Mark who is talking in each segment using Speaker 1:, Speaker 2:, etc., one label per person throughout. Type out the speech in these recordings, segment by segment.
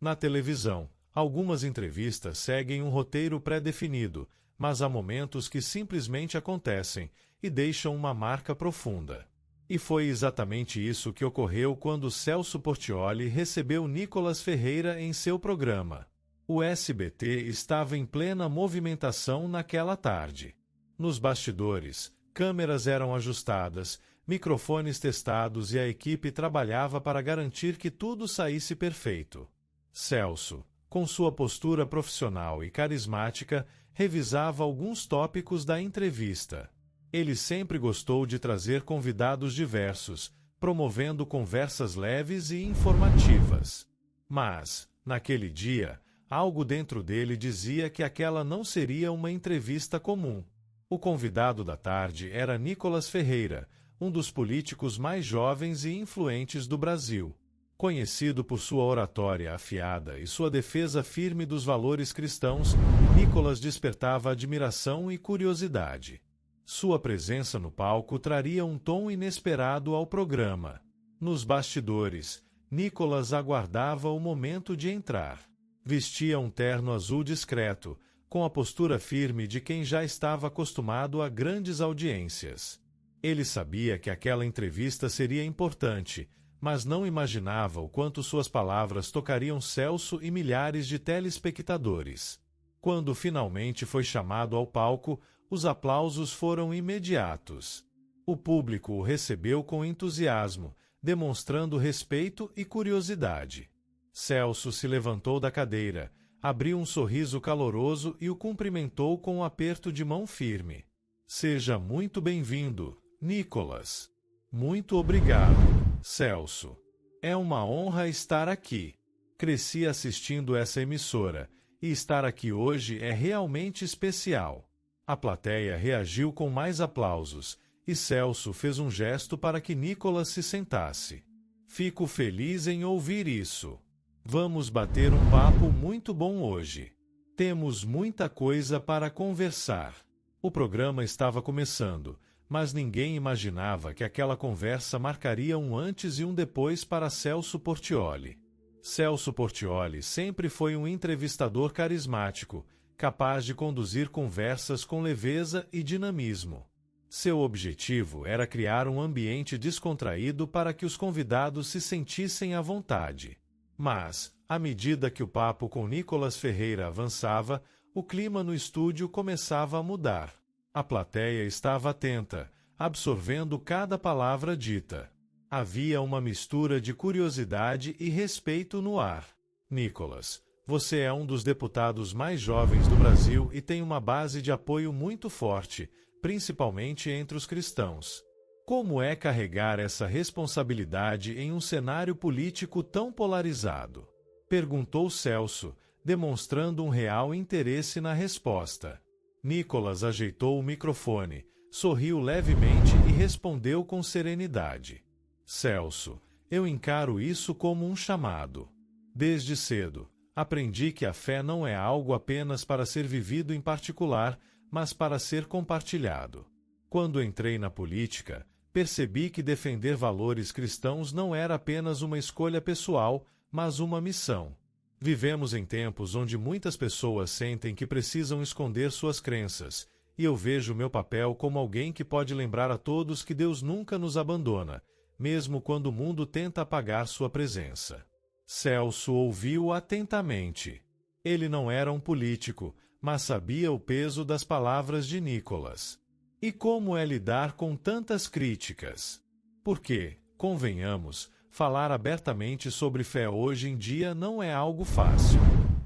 Speaker 1: Na televisão, algumas entrevistas seguem um roteiro pré-definido, mas há momentos que simplesmente acontecem e deixam uma marca profunda. E foi exatamente isso que ocorreu quando Celso Portiolli recebeu Nicolas Ferreira em seu programa. O SBT estava em plena movimentação naquela tarde. Nos bastidores, câmeras eram ajustadas, microfones testados e a equipe trabalhava para garantir que tudo saísse perfeito. Celso, com sua postura profissional e carismática, revisava alguns tópicos da entrevista. Ele sempre gostou de trazer convidados diversos, promovendo conversas leves e informativas. Mas, naquele dia, algo dentro dele dizia que aquela não seria uma entrevista comum. O convidado da tarde era Nicolas Ferreira, um dos políticos mais jovens e influentes do Brasil. Conhecido por sua oratória afiada e sua defesa firme dos valores cristãos, Nicolas despertava admiração e curiosidade. Sua presença no palco traria um tom inesperado ao programa. Nos bastidores, Nicolas aguardava o momento de entrar. Vestia um terno azul discreto, com a postura firme de quem já estava acostumado a grandes audiências. Ele sabia que aquela entrevista seria importante, mas não imaginava o quanto suas palavras tocariam Celso e milhares de telespectadores. Quando finalmente foi chamado ao palco, os aplausos foram imediatos. O público o recebeu com entusiasmo, demonstrando respeito e curiosidade. Celso se levantou da cadeira, abriu um sorriso caloroso e o cumprimentou com um aperto de mão firme. Seja muito bem-vindo, Nicolas. Muito obrigado, Celso. É uma honra estar aqui. Cresci assistindo essa emissora, e estar aqui hoje é realmente especial. A plateia reagiu com mais aplausos, e Celso fez um gesto para que Nicolas se sentasse. Fico feliz em ouvir isso. Vamos bater um papo muito bom hoje. Temos muita coisa para conversar. O programa estava começando, mas ninguém imaginava que aquela conversa marcaria um antes e um depois para Celso Portiolli. Celso Portiolli sempre foi um entrevistador carismático, capaz de conduzir conversas com leveza e dinamismo. Seu objetivo era criar um ambiente descontraído para que os convidados se sentissem à vontade. Mas, à medida que o papo com Nicolas Ferreira avançava, o clima no estúdio começava a mudar. A plateia estava atenta, absorvendo cada palavra dita. Havia uma mistura de curiosidade e respeito no ar. Nicolas, você é um dos deputados mais jovens do Brasil e tem uma base de apoio muito forte, principalmente entre os cristãos. Como é carregar essa responsabilidade em um cenário político tão polarizado? Perguntou Celso, demonstrando um real interesse na resposta. Nicolas ajeitou o microfone, sorriu levemente e respondeu com serenidade. Celso, eu encaro isso como um chamado. Desde cedo, aprendi que a fé não é algo apenas para ser vivido em particular, mas para ser compartilhado. Quando entrei na política, percebi que defender valores cristãos não era apenas uma escolha pessoal, mas uma missão. Vivemos em tempos onde muitas pessoas sentem que precisam esconder suas crenças, e eu vejo meu papel como alguém que pode lembrar a todos que Deus nunca nos abandona, mesmo quando o mundo tenta apagar sua presença. Celso ouviu atentamente. Ele não era um político, mas sabia o peso das palavras de Nicolas. E como é lidar com tantas críticas? Porque, convenhamos, falar abertamente sobre fé hoje em dia não é algo fácil.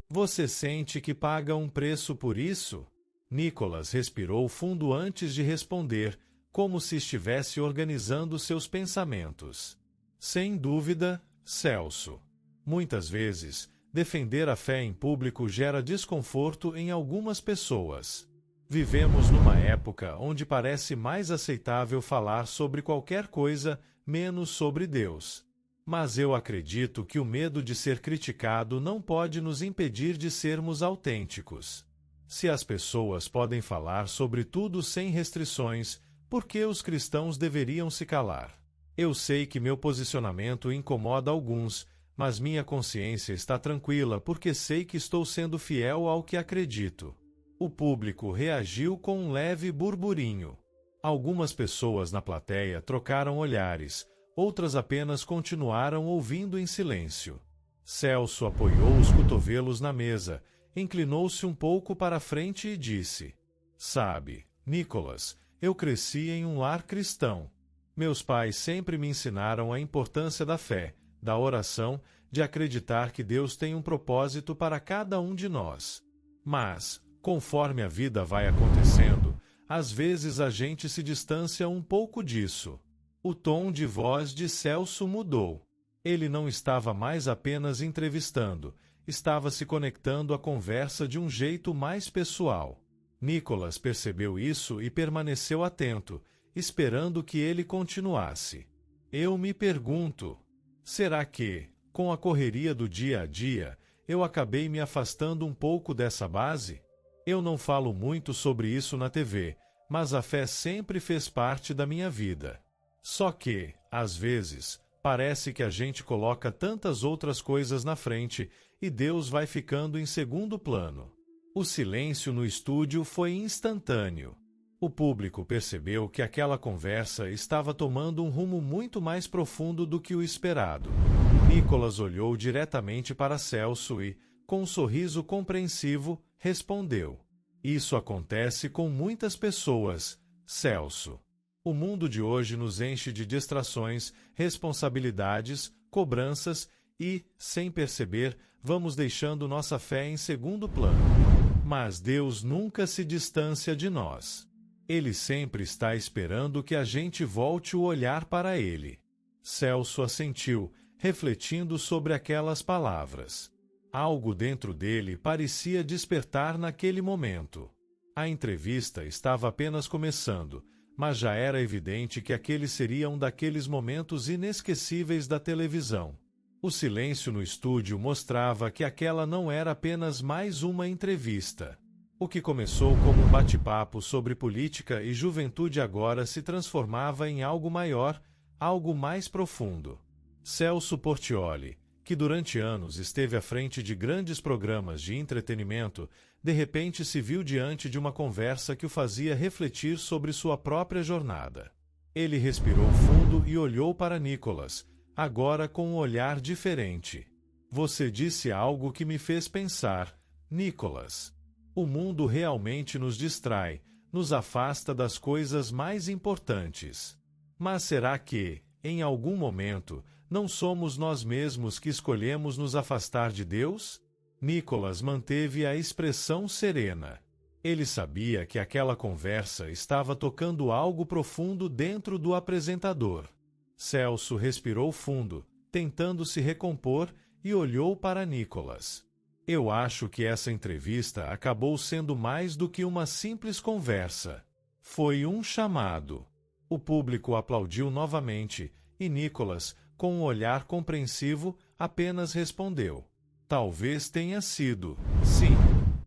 Speaker 1: Você sente que paga um preço por isso? Nicolas respirou fundo antes de responder, como se estivesse organizando seus pensamentos. Sem dúvida, Celso. Muitas vezes, defender a fé em público gera desconforto em algumas pessoas. Vivemos numa época onde parece mais aceitável falar sobre qualquer coisa, menos sobre Deus. Mas eu acredito que o medo de ser criticado não pode nos impedir de sermos autênticos. Se as pessoas podem falar sobre tudo sem restrições, por que os cristãos deveriam se calar? Eu sei que meu posicionamento incomoda alguns, mas minha consciência está tranquila porque sei que estou sendo fiel ao que acredito. O público reagiu com um leve burburinho. Algumas pessoas na plateia trocaram olhares, outras apenas continuaram ouvindo em silêncio. Celso apoiou os cotovelos na mesa, inclinou-se um pouco para a frente e disse: Sabe, Nicholas, eu cresci em um lar cristão. Meus pais sempre me ensinaram a importância da fé, da oração, de acreditar que Deus tem um propósito para cada um de nós. Mas, conforme a vida vai acontecendo, às vezes a gente se distancia um pouco disso. O tom de voz de Celso mudou. Ele não estava mais apenas entrevistando, estava se conectando à conversa de um jeito mais pessoal. Nicholas percebeu isso e permaneceu atento, esperando que ele continuasse. Eu me pergunto, será que, com a correria do dia a dia, eu acabei me afastando um pouco dessa base? Eu não falo muito sobre isso na TV, mas a fé sempre fez parte da minha vida. Só que, às vezes, parece que a gente coloca tantas outras coisas na frente e Deus vai ficando em segundo plano. O silêncio no estúdio foi instantâneo. O público percebeu que aquela conversa estava tomando um rumo muito mais profundo do que o esperado. Nicholas olhou diretamente para Celso e, com um sorriso compreensivo, respondeu: Isso acontece com muitas pessoas, Celso. O mundo de hoje nos enche de distrações, responsabilidades, cobranças e, sem perceber, vamos deixando nossa fé em segundo plano. Mas Deus nunca se distancia de nós. Ele sempre está esperando que a gente volte o olhar para Ele. Celso assentiu, refletindo sobre aquelas palavras. Algo dentro dele parecia despertar naquele momento. A entrevista estava apenas começando, mas já era evidente que aquele seria um daqueles momentos inesquecíveis da televisão. O silêncio no estúdio mostrava que aquela não era apenas mais uma entrevista. O que começou como um bate-papo sobre política e juventude agora se transformava em algo maior, algo mais profundo. Celso Portiolli, que durante anos esteve à frente de grandes programas de entretenimento, de repente se viu diante de uma conversa que o fazia refletir sobre sua própria jornada. Ele respirou fundo e olhou para Nicholas, agora com um olhar diferente. Você disse algo que me fez pensar, Nicholas. O mundo realmente nos distrai, nos afasta das coisas mais importantes. Mas será que, em algum momento, não somos nós mesmos que escolhemos nos afastar de Deus? Nicholas manteve a expressão serena. Ele sabia que aquela conversa estava tocando algo profundo dentro do apresentador. Celso respirou fundo, tentando se recompor, e olhou para Nicholas. Eu acho que essa entrevista acabou sendo mais do que uma simples conversa. Foi um chamado. O público aplaudiu novamente, e Nicholas, com um olhar compreensivo, apenas respondeu: Talvez tenha sido, sim.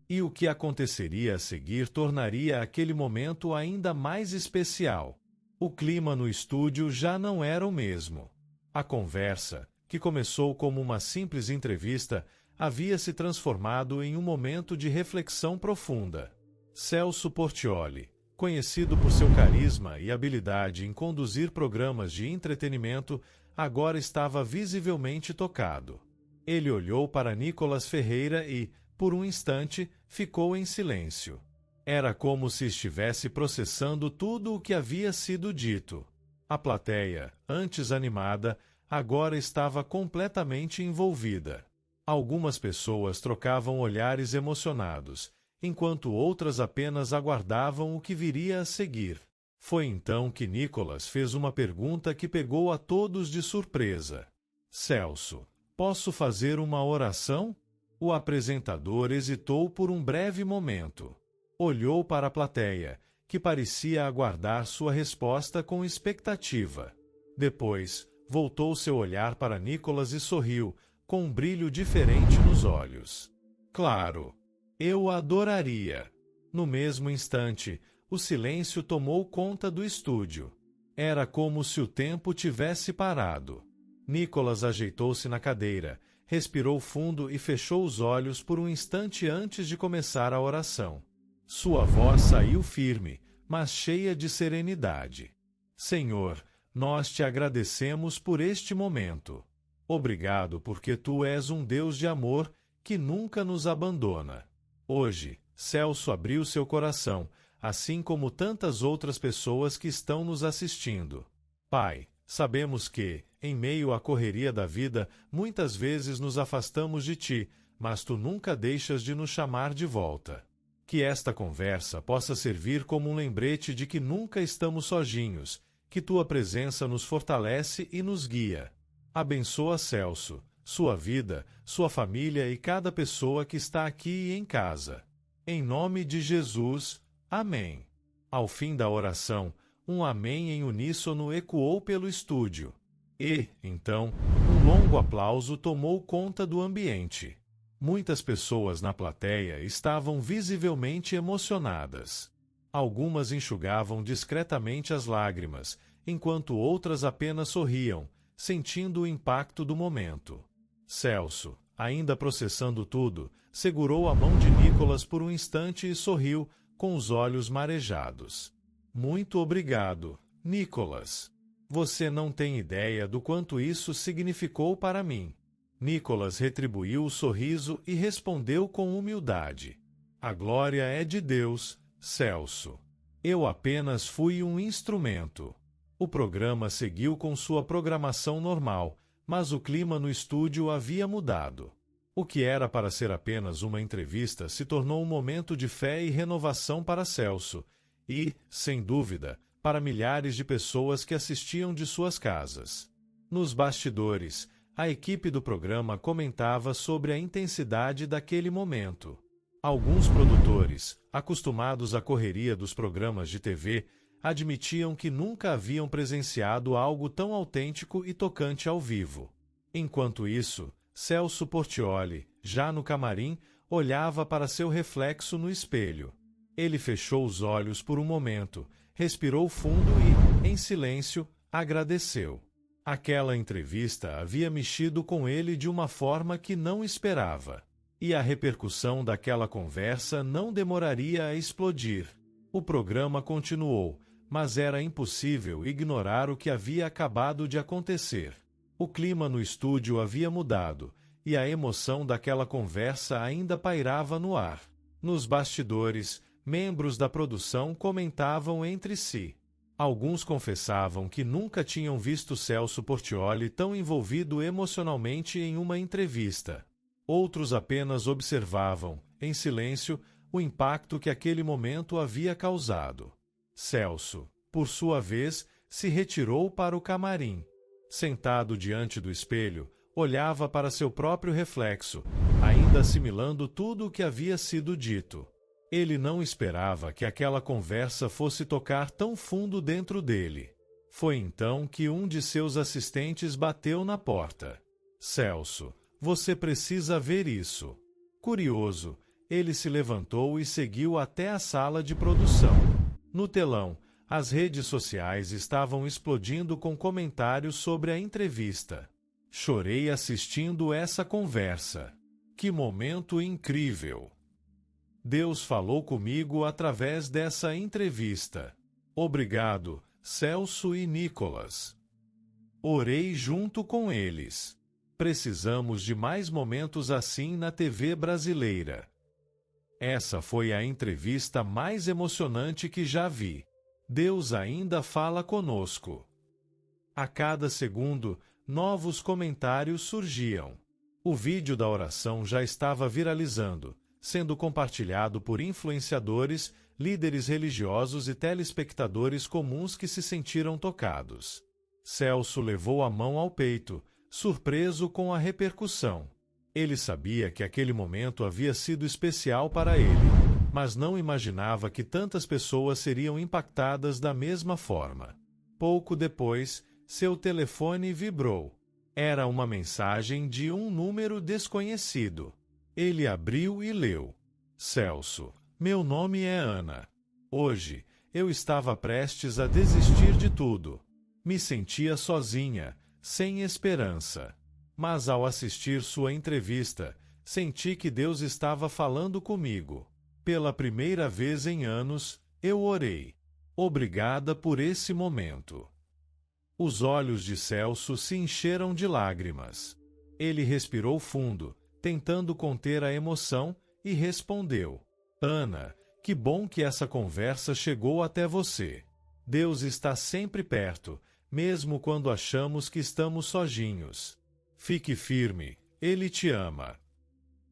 Speaker 1: E o que aconteceria a seguir tornaria aquele momento ainda mais especial. O clima no estúdio já não era o mesmo. A conversa, que começou como uma simples entrevista, havia se transformado em um momento de reflexão profunda. Celso Portiolli, conhecido por seu carisma e habilidade em conduzir programas de entretenimento, agora estava visivelmente tocado. Ele olhou para Nicholas Ferreira e, por um instante, ficou em silêncio. Era como se estivesse processando tudo o que havia sido dito. A plateia, antes animada, agora estava completamente envolvida. Algumas pessoas trocavam olhares emocionados, enquanto outras apenas aguardavam o que viria a seguir. Foi então que Nicholas fez uma pergunta que pegou a todos de surpresa. Celso, posso fazer uma oração? O apresentador hesitou por um breve momento. Olhou para a plateia, que parecia aguardar sua resposta com expectativa. Depois, voltou seu olhar para Nicholas e sorriu, com um brilho diferente nos olhos. Claro, eu adoraria. No mesmo instante, o silêncio tomou conta do estúdio. Era como se o tempo tivesse parado. Nicolas ajeitou-se na cadeira, respirou fundo e fechou os olhos por um instante antes de começar a oração. Sua voz saiu firme, mas cheia de serenidade. Senhor, nós te agradecemos por este momento. Obrigado porque tu és um Deus de amor que nunca nos abandona. Hoje, Celso abriu seu coração, assim como tantas outras pessoas que estão nos assistindo. Pai, sabemos que, em meio à correria da vida, muitas vezes nos afastamos de ti, mas tu nunca deixas de nos chamar de volta. Que esta conversa possa servir como um lembrete de que nunca estamos sozinhos, que tua presença nos fortalece e nos guia. Abençoa Celso, sua vida, sua família e cada pessoa que está aqui e em casa. Em nome de Jesus, amém. Ao fim da oração, um amém em uníssono ecoou pelo estúdio. E, então, um longo aplauso tomou conta do ambiente. Muitas pessoas na plateia estavam visivelmente emocionadas. Algumas enxugavam discretamente as lágrimas, enquanto outras apenas sorriam, sentindo o impacto do momento. Celso, ainda processando tudo, segurou a mão de Nicolas por um instante e sorriu, com os olhos marejados. Muito obrigado, Nicolas. Você não tem ideia do quanto isso significou para mim. Nicolas retribuiu o sorriso e respondeu com humildade. A glória é de Deus, Celso. Eu apenas fui um instrumento. O programa seguiu com sua programação normal, mas o clima no estúdio havia mudado. O que era para ser apenas uma entrevista se tornou um momento de fé e renovação para Celso e, sem dúvida, para milhares de pessoas que assistiam de suas casas. Nos bastidores, a equipe do programa comentava sobre a intensidade daquele momento. Alguns produtores, acostumados à correria dos programas de TV, admitiam que nunca haviam presenciado algo tão autêntico e tocante ao vivo. Enquanto isso, Celso Portiolli, já no camarim, olhava para seu reflexo no espelho. Ele fechou os olhos por um momento, respirou fundo e, em silêncio, agradeceu. Aquela entrevista havia mexido com ele de uma forma que não esperava. E a repercussão daquela conversa não demoraria a explodir. O programa continuou, mas era impossível ignorar o que havia acabado de acontecer. O clima no estúdio havia mudado, e a emoção daquela conversa ainda pairava no ar. Nos bastidores, membros da produção comentavam entre si. Alguns confessavam que nunca tinham visto Celso Portiolli tão envolvido emocionalmente em uma entrevista. Outros apenas observavam, em silêncio, o impacto que aquele momento havia causado. Celso, por sua vez, se retirou para o camarim. Sentado diante do espelho, olhava para seu próprio reflexo, ainda assimilando tudo o que havia sido dito. Ele não esperava que aquela conversa fosse tocar tão fundo dentro dele. Foi então que um de seus assistentes bateu na porta. Celso, você precisa ver isso. Curioso, ele se levantou e seguiu até a sala de produção. No telão, as redes sociais estavam explodindo com comentários sobre a entrevista. Chorei assistindo essa conversa. Que momento incrível! Deus falou comigo através dessa entrevista. Obrigado, Celso e Nicolas. Orei junto com eles. Precisamos de mais momentos assim na TV brasileira. Essa foi a entrevista mais emocionante que já vi. Deus ainda fala conosco. A cada segundo, novos comentários surgiam. O vídeo da oração já estava viralizando, sendo compartilhado por influenciadores, líderes religiosos e telespectadores comuns que se sentiram tocados. Celso levou a mão ao peito, surpreso com a repercussão. Ele sabia que aquele momento havia sido especial para ele, mas não imaginava que tantas pessoas seriam impactadas da mesma forma. Pouco depois, seu telefone vibrou. Era uma mensagem de um número desconhecido. Ele abriu e leu. Celso, meu nome é Ana. Hoje, eu estava prestes a desistir de tudo. Me sentia sozinha, sem esperança. Mas ao assistir sua entrevista, senti que Deus estava falando comigo. Pela primeira vez em anos, eu orei. Obrigada por esse momento. Os olhos de Celso se encheram de lágrimas. Ele respirou fundo, tentando conter a emoção, e respondeu: Ana, que bom que essa conversa chegou até você. Deus está sempre perto, mesmo quando achamos que estamos sozinhos. Fique firme, Ele te ama.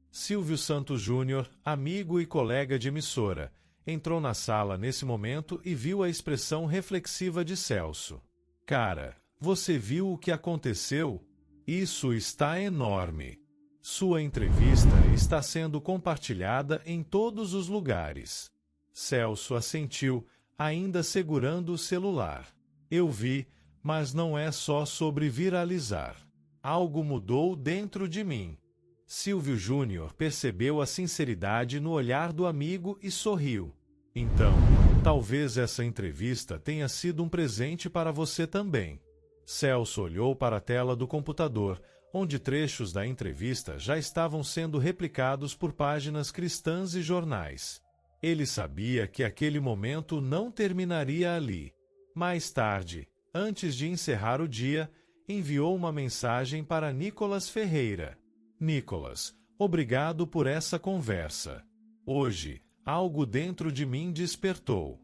Speaker 1: Silvio Santos Júnior, amigo e colega de emissora, entrou na sala nesse momento e viu a expressão reflexiva de Celso. Cara, você viu o que aconteceu? Isso está enorme. Sua entrevista está sendo compartilhada em todos os lugares. Celso assentiu, ainda segurando o celular. Eu vi, mas não é só sobre viralizar. Algo mudou dentro de mim. Silvio Júnior percebeu a sinceridade no olhar do amigo e sorriu. Então, talvez essa entrevista tenha sido um presente para você também. Celso olhou para a tela do computador, onde trechos da entrevista já estavam sendo replicados por páginas cristãs e jornais. Ele sabia que aquele momento não terminaria ali. Mais tarde, antes de encerrar o dia, enviou uma mensagem para Nicolas Ferreira. Nicolas, obrigado por essa conversa. Hoje, algo dentro de mim despertou.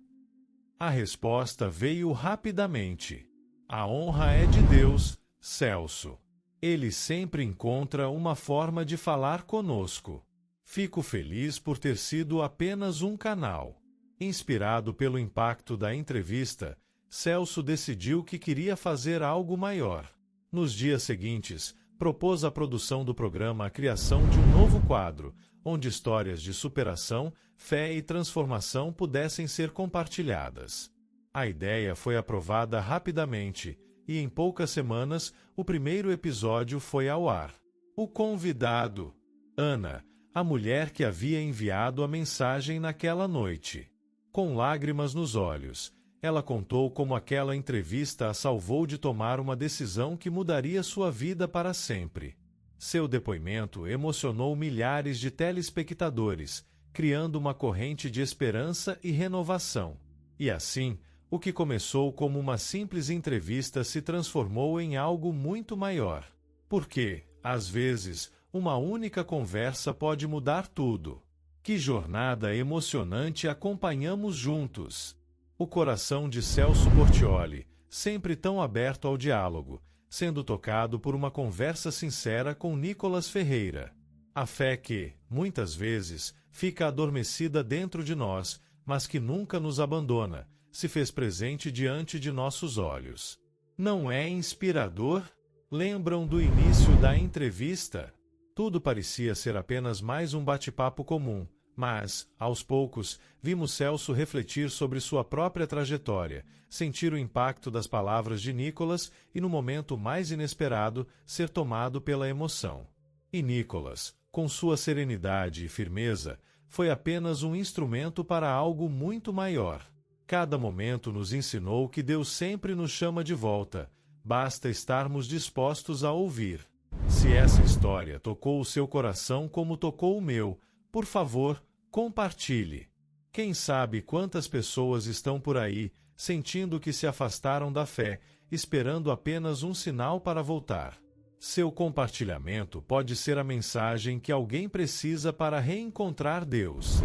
Speaker 1: A resposta veio rapidamente. A honra é de Deus, Celso. Ele sempre encontra uma forma de falar conosco. Fico feliz por ter sido apenas um canal. Inspirado pelo impacto da entrevista, Celso decidiu que queria fazer algo maior. Nos dias seguintes, propôs à produção do programa a criação de um novo quadro, onde histórias de superação, fé e transformação pudessem ser compartilhadas. A ideia foi aprovada rapidamente e, em poucas semanas, o primeiro episódio foi ao ar. O convidado, Ana, a mulher que havia enviado a mensagem naquela noite. Com lágrimas nos olhos, ela contou como aquela entrevista a salvou de tomar uma decisão que mudaria sua vida para sempre. Seu depoimento emocionou milhares de telespectadores, criando uma corrente de esperança e renovação. E assim, o que começou como uma simples entrevista se transformou em algo muito maior. Porque, às vezes, uma única conversa pode mudar tudo. Que jornada emocionante acompanhamos juntos! O coração de Celso Portiolli, sempre tão aberto ao diálogo, sendo tocado por uma conversa sincera com Nicolas Ferreira. A fé que, muitas vezes, fica adormecida dentro de nós, mas que nunca nos abandona, se fez presente diante de nossos olhos. Não é inspirador? Lembram do início da entrevista? Tudo parecia ser apenas mais um bate-papo comum, mas, aos poucos, vimos Celso refletir sobre sua própria trajetória, sentir o impacto das palavras de Nicolas e, no momento mais inesperado, ser tomado pela emoção. E Nicolas, com sua serenidade e firmeza, foi apenas um instrumento para algo muito maior. Cada momento nos ensinou que Deus sempre nos chama de volta, basta estarmos dispostos a ouvir. Se essa história tocou o seu coração como tocou o meu, por favor, compartilhe. Quem sabe quantas pessoas estão por aí, sentindo que se afastaram da fé, esperando apenas um sinal para voltar. Seu compartilhamento pode ser a mensagem que alguém precisa para reencontrar Deus.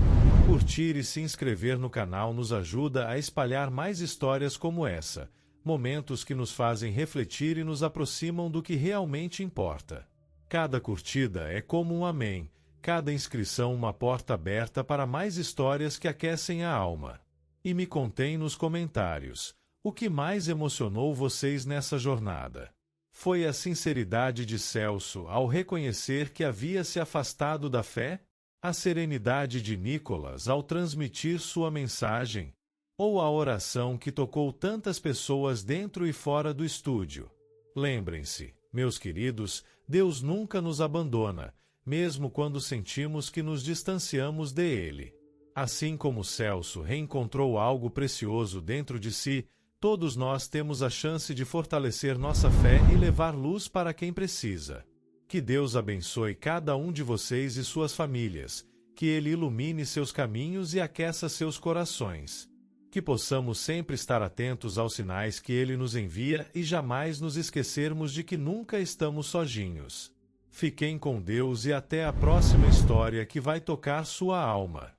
Speaker 1: Curtir e se inscrever no canal nos ajuda a espalhar mais histórias como essa, momentos que nos fazem refletir e nos aproximam do que realmente importa. Cada curtida é como um amém, cada inscrição uma porta aberta para mais histórias que aquecem a alma. E me contem nos comentários, o que mais emocionou vocês nessa jornada? Foi a sinceridade de Celso ao reconhecer que havia se afastado da fé? A serenidade de Nicolas ao transmitir sua mensagem? Ou a oração que tocou tantas pessoas dentro e fora do estúdio? Lembrem-se, meus queridos, Deus nunca nos abandona, mesmo quando sentimos que nos distanciamos dele. Assim como Celso reencontrou algo precioso dentro de si, todos nós temos a chance de fortalecer nossa fé e levar luz para quem precisa. Que Deus abençoe cada um de vocês e suas famílias, que Ele ilumine seus caminhos e aqueça seus corações. Que possamos sempre estar atentos aos sinais que Ele nos envia e jamais nos esquecermos de que nunca estamos sozinhos. Fiquem com Deus e até a próxima história que vai tocar sua alma.